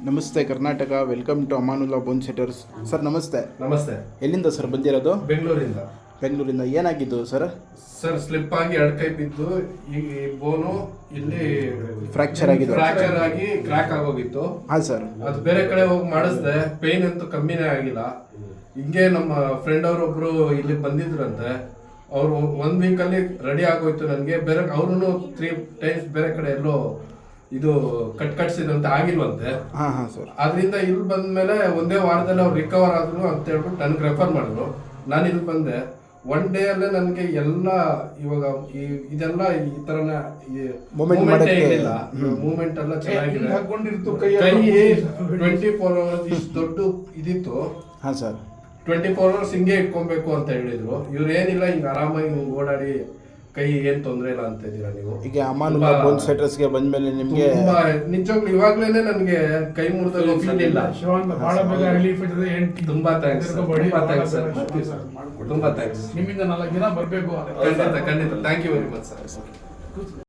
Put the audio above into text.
ನಮಸ್ತೆ Karnataka, welcome to Amanulla bone setters. Sir ನಮಸ್ತೆ. ನಮಸ್ತೆ. ಎಲ್ಲಿಂದ ಸರ್ ಬಂದಿರೋದು? ಬೆಂಗಳೂರಿಂದ. ಬೆಂಗಳೂರಿಂದ. ಏನಾಗಿದ್ದು ಸರ್? ಸರ್ ಸ್ಲಿಪ್ ಆಗಿ ಎಡಕೈ ಬಿದ್ದು ಈ ಬೋನು ಇಲ್ಲಿ ಫ್ರಾಕ್ಚರ್ ಆಗಿದೆ. ಫ್ರಾಕ್ಚರ್ ಆಗಿ ಕ್ರ್ಯಾಕ್ ಆಗೋಗಿತ್ತು. ಹಾಂ ಸರ್. ಅದು ಬೇರೆ ಕಡೆ ಹೋಗಿ ಮಾಡಿಸ್ದೆ, ಪೇನ್ ಅಂತೂ ಕಮ್ಮಿನೇ ಆಗಿಲ್ಲ. ಹಿಂಗೆ ನಮ್ಮ ಫ್ರೆಂಡ್ ಅವರೊಬ್ರು ಇಲ್ಲಿ ಬಂದಿದ್ರಂತೆ, ಅವರು 1 ವೀಕಲ್ಲಿ ರೆಡಿ ಆಗೋಯ್ತು. ನನಗೆ ಬೇರೆ ಅವ್ರೂ 3 ಟೈಮ್ಸ್ ಬೇರೆ ಕಡೆ ಎಲ್ಲೋ ಇದು ಕಟ್ಸಿದಂತೆ ಆಗಿಲ್ವಂತೆ. ಹಾಂ ಹಾಂ ಸರ್. ಅದರಿಂದ ಇಲ್ಲಿ ಬಂದ್ಮೇಲೆ ಒಂದೇ ವಾರದಲ್ಲಿ ಅವ್ರು ರಿಕವರ್ ಆದ್ರು ಅಂತ ಹೇಳ್ಬಿಟ್ಟು ನನಗೆ ರೆಫರ್ ಮಾಡಿದ್ರು. ನಾನು ಇಲ್ಲಿ ಬಂದೆ. 1 ಡೇ ಅಲ್ಲೇ ನನಗೆ ಎಲ್ಲ ಇವಾಗ ಇದೆಲ್ಲ ಈ ತರನ ಮೂವ್ಮೆಂಟ್ ಏನಿಲ್ಲ, ಮೂವ್ಮೆಂಟ್ ಎಲ್ಲ ಚೆನ್ನಾಗಿದೆ. ಕೈ 24 ಅವರ್ಸ್ ಇಷ್ಟು ದೊಡ್ಡ ಇದಿತ್ತು. ಹಾಂ ಸರ್. 24 ಅವರ್ಸ್ ಹಿಂಗೆ ಇಟ್ಕೊಬೇಕು ಅಂತ ಹೇಳಿದ್ರು. ಇವ್ರು ಏನಿಲ್ಲ, ಹಿಂಗೆ ಆರಾಮಾಗಿ ಓಡಾಡಿ ಕೈ ಏನ್ ತೊಂದರೆ ಇಲ್ಲ ಅಂತ ಇದ್ದೀರಾ ನೀವು. ಈಗ ಅಮಾನುಲ್ಲಾ ಬೋನ್ ಸೆಟರ್ಸ್ಗೆ ಬಂದ್ಮೇಲೆ ನಿಮಗೆ ನಿಜವಾಗ್ಲೂ ಇವಾಗ್ಲೇನೆ ನನಗೆ ಕೈ ಮುರಿದ ಫೀಲ್ ಇಲ್ಲ. ತುಂಬಾ ಥ್ಯಾಂಕ್ಸ್ ಸರ್. ತುಂಬಾ ಥ್ಯಾಂಕ್ಸ್. ನಿಮ್ಮಿಂದ 4 ದಿನ ಬರಬೇಕು. ಖಂಡಿತ thank you very much sir.